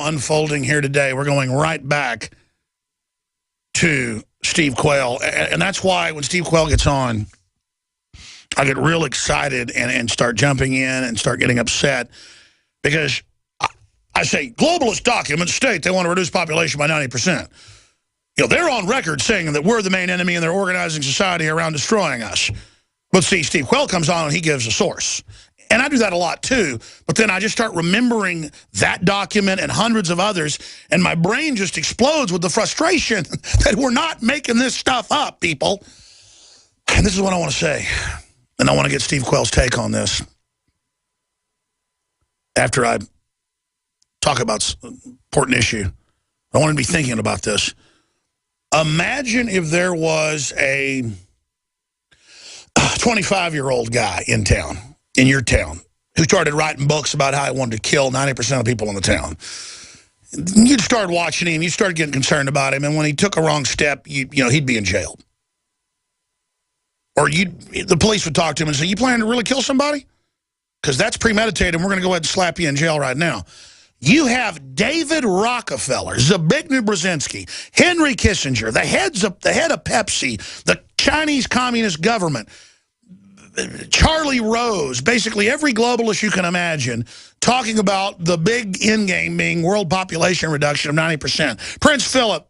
unfolding here today. We're going right back to Steve Quayle. And that's why when Steve Quayle gets on, I get real excited and start jumping in and start getting upset because I say globalist documents state they want to reduce population by 90%. You know, they're on record saying that we're the main enemy and they're organizing society around destroying us. But see, Steve Quayle comes on and he gives a source. And I do that a lot too, but then I just start remembering that document and hundreds of others, and my brain just explodes with the frustration that we're not making this stuff up, people. And this is what I want to say, and I want to get Steve Quayle's take on this after I talk about an important issue. I want to be thinking about this. Imagine if there was a 25-year-old guy in town, in your town, who started writing books about how he wanted to kill 90% of people in the town. You'd start watching him, you started getting concerned about him, and when he took a wrong step, you know, he'd be in jail. Or the police would talk to him and say, you planning to really kill somebody? Because that's premeditated, and we're going to go ahead and slap you in jail right now. You have David Rockefeller, Zbigniew Brzezinski, Henry Kissinger, the head of Pepsi, the Chinese Communist government, Charlie Rose, basically every globalist you can imagine, talking about the big end game being world population reduction of 90%. Prince Philip,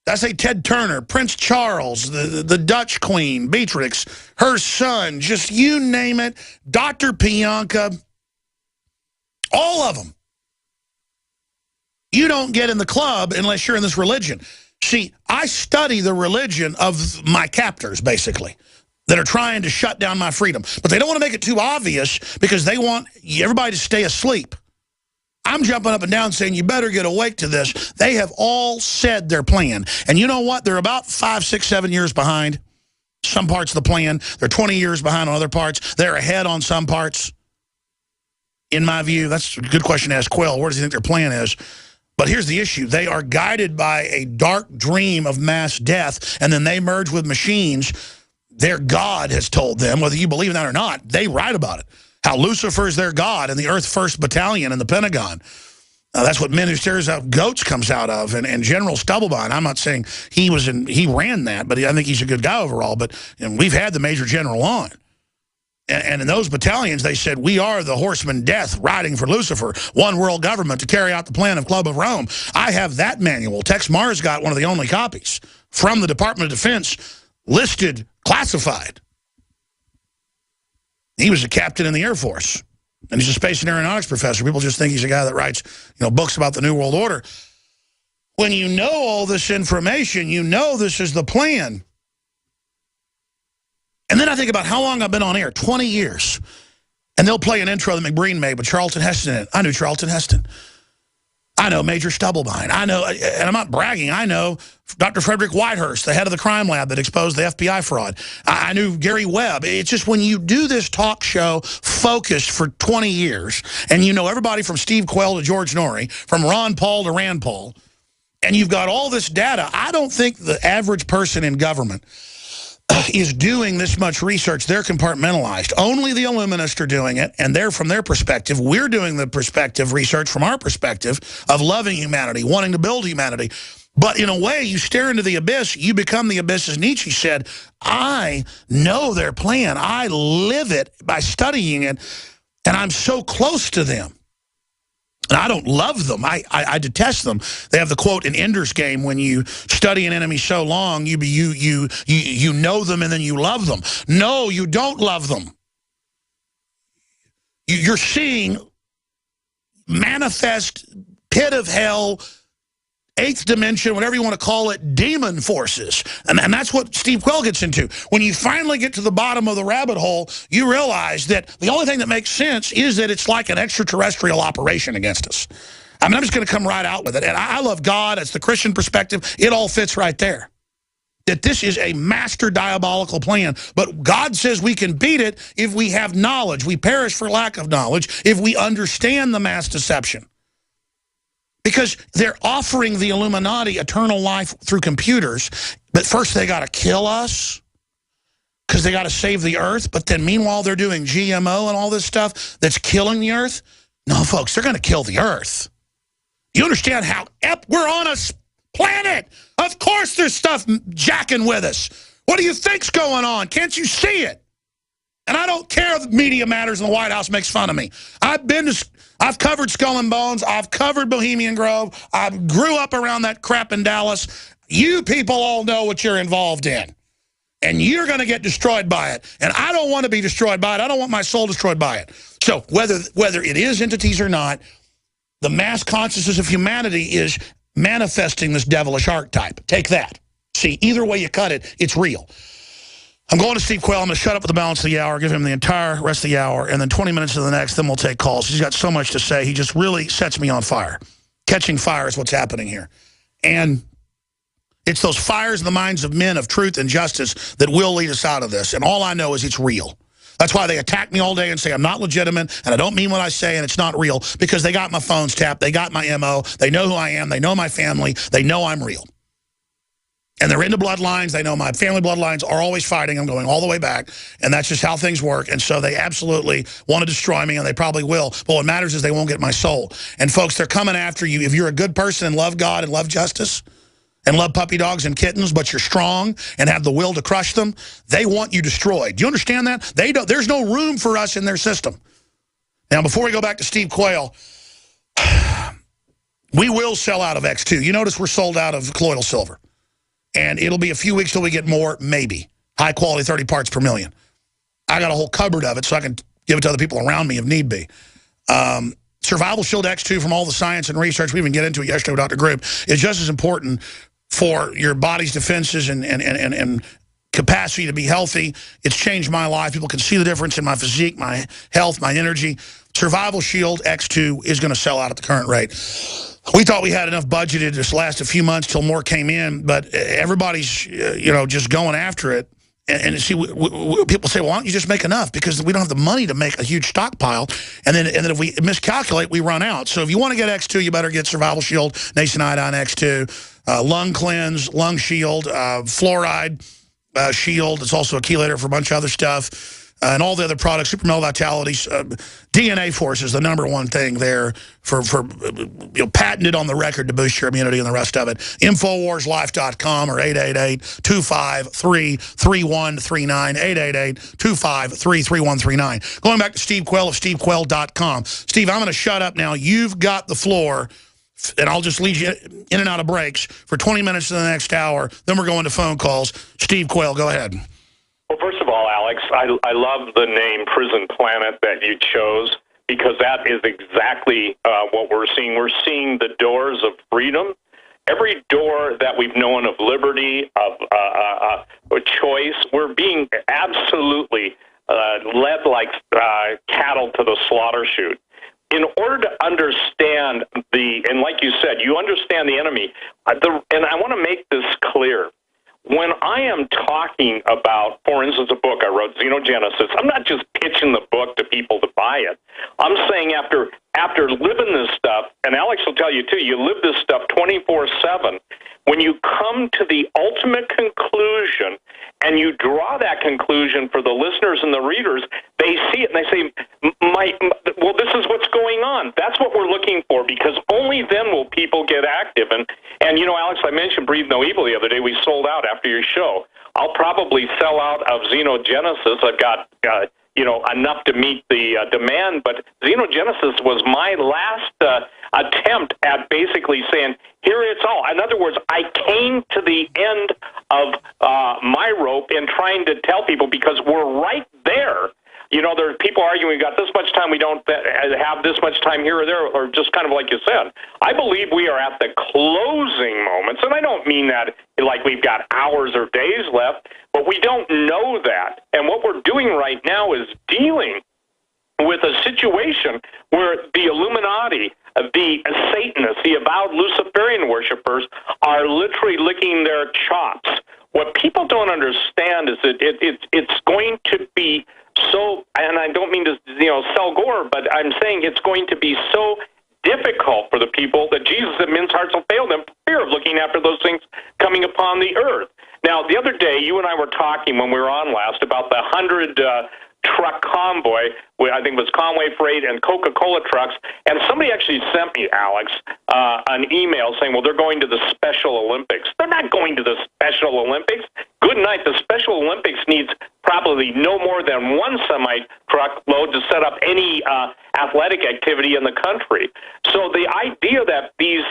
I say Ted Turner, Prince Charles, the Dutch Queen, Beatrix, her son, just you name it, Dr. Pianka, all of them. You don't get in the club unless you're in this religion. See, I study the religion of my captors, basically, that are trying to shut down my freedom. But they don't want to make it too obvious because they want everybody to stay asleep. I'm jumping up and down saying, you better get awake to this. They have all said their plan. And you know what? They're about 5, 6, 7 years behind some parts of the plan. They're 20 years behind on other parts. They're ahead on some parts. In my view, that's a good question to ask Quayle. Where does he think their plan is? But here's the issue. They are guided by a dark dream of mass death, and then they merge with machines. Their God has told them, whether you believe in that or not, they write about it. How Lucifer is their God and the Earth First Battalion in the Pentagon. That's what Men Who Stares Out Goats comes out of. And General Stubblebine, I'm not saying he ran that, but I think he's a good guy overall. But we've had the Major General on. And in those battalions, they said, we are the horsemen death riding for Lucifer, one world government to carry out the plan of Club of Rome. I have that manual. Tex Mars got one of the only copies from the Department of Defense, listed classified. He was a captain in the Air Force, and he's a space and aeronautics professor. People just think he's a guy that writes, books about the New World Order. When you know all this information, you know this is the plan. And then I think about how long I've been on air, 20 years. And they'll play an intro that McBreen made with Charlton Heston in it. I knew Charlton Heston. I know Major Stubblebine. I know, and I'm not bragging, I know Dr. Frederick Whitehurst, the head of the crime lab that exposed the FBI fraud. I knew Gary Webb. It's just when you do this talk show focused for 20 years, and you know everybody from Steve Quayle to George Norrie, from Ron Paul to Rand Paul, and you've got all this data, I don't think the average person in government is doing this much research. They're compartmentalized. Only the Illuminists are doing it, and they're from their perspective. We're doing the perspective research from our perspective of loving humanity, wanting to build humanity. But in a way, you stare into the abyss, you become the abyss, as Nietzsche said. I know their plan. I live it by studying it, and I'm so close to them. And I don't love them. I detest them. They have the quote in Ender's Game, when you study an enemy so long, you know them and then you love them. No, you don't love them. You're seeing manifest pit of hell, eighth dimension, whatever you want to call it, demon forces. And that's what Steve Quayle gets into. When you finally get to the bottom of the rabbit hole, you realize that the only thing that makes sense is that it's like an extraterrestrial operation against us. I mean, I'm just going to come right out with it. And I love God. It's the Christian perspective. It all fits right there. That this is a master diabolical plan. But God says we can beat it if we have knowledge. We perish for lack of knowledge if we understand the mass deception. Because they're offering the Illuminati eternal life through computers, but first they got to kill us because they got to save the earth. But then meanwhile, they're doing GMO and all this stuff that's killing the earth. No, folks, they're going to kill the earth. You understand how we're on a planet? Of course there's stuff jacking with us. What do you think's going on? Can't you see it? And I don't care if the Media Matters and the White House makes fun of me. I've covered Skull and Bones. I've covered Bohemian Grove. I grew up around that crap in Dallas. You people all know what you're involved in. And you're going to get destroyed by it. And I don't want to be destroyed by it. I don't want my soul destroyed by it. So whether it is entities or not, the mass consciousness of humanity is manifesting this devilish archetype. Take that. See, either way you cut it, it's real. I'm going to Steve Quayle. I'm going to shut up at the balance of the hour, give him the entire rest of the hour, and then 20 minutes to the next, then we'll take calls. He's got so much to say. He just really sets me on fire. Catching fire is what's happening here. And it's those fires in the minds of men of truth and justice that will lead us out of this. And all I know is it's real. That's why they attack me all day and say I'm not legitimate and I don't mean what I say and it's not real, because they got my phones tapped. They got my MO. They know who I am. They know my family. They know I'm real. And they're into bloodlines. They know my family bloodlines are always fighting. I'm going all the way back. And that's just how things work. And so they absolutely want to destroy me, and they probably will. But what matters is they won't get my soul. And folks, they're coming after you. If you're a good person and love God and love justice and love puppy dogs and kittens, but you're strong and have the will to crush them, they want you destroyed. Do you understand that? There's no room for us in their system. Now, before we go back to Steve Quayle, we will sell out of X2. You notice we're sold out of colloidal silver. And it'll be a few weeks till we get more, maybe. High quality, 30 parts per million. I got a whole cupboard of it so I can give it to other people around me if need be. Survival Shield X2, from all the science and research we even get into it yesterday with Dr. Group, is just as important for your body's defenses and capacity to be healthy. It's changed my life. People can see the difference in my physique, my health, my energy. Survival Shield X2 is going to sell out at the current rate. We thought we had enough budgeted to just last a few months till more came in, but everybody's, just going after it. And see, people say, well, why don't you just make enough? Because we don't have the money to make a huge stockpile. And then if we miscalculate, we run out. So if you want to get X2, you better get Survival Shield, Nascent Iodine X2, Lung Cleanse, Lung Shield, Fluoride Shield. It's also a chelator for a bunch of other stuff. And all the other products, Super Male Vitality, DNA Force is the #1 thing there for patented on the record to boost your immunity and the rest of it. InfoWarsLife.com or 888-253-3139, 888-253-3139. Going back to Steve Quayle of SteveQuayle.com. Steve, I'm going to shut up now. You've got the floor, and I'll just lead you in and out of breaks for 20 minutes to the next hour. Then we're going to phone calls. Steve Quayle, go ahead. Well, first of all, Alex, I love the name Prison Planet that you chose, because that is exactly what we're seeing. We're seeing the doors of freedom. Every door that we've known of liberty, of choice, we're being absolutely led like cattle to the slaughter chute. In order to understand and like you said, you understand the enemy, and I want to make this clear. When I am talking about, for instance, a book I wrote, Xenogenesis, I'm not just pitching the book to people to buy it. I'm saying after living this stuff, and Alex will tell you too, you live this stuff 24/7, when you come to the ultimate conclusion and you draw that conclusion for the listeners and the readers, they see it and they say, well, this is what's going on. That's what we're looking for, because only then will people get active. And Alex, I mentioned Breathe No Evil the other day. We sold out after your show. I'll probably sell out of Xenogenesis. I've got, enough to meet the demand, but Xenogenesis was my last attempt at basically saying, here it's all. In other words, I came to the end of my rope in trying to tell people, because we're right there. There are people arguing we got this much time, we don't have this much time here or there, or just kind of like you said. I believe we are at the closing moments, and I don't mean that like we've got hours or days left, but we don't know that. And what we're doing right now is dealing with a situation where the Illuminati, the Satanists, the avowed Luciferian worshipers are literally licking their chops. What people don't understand is that it's going to be so, and I don't mean to sell gore, but I'm saying it's going to be so difficult for the people that Jesus said men's hearts will fail them for fear of looking after those things coming upon the earth. Now, the other day, you and I were talking when we were on last about the 100 truck convoy, I think it was Conway Freight and Coca-Cola trucks, and somebody actually sent me, Alex, an email saying, well, they're going to the Special Olympics. They're not going to the Special Olympics. Good night. The Special Olympics needs probably no more than one semi-truck load to set up any athletic activity in the country. So the idea that these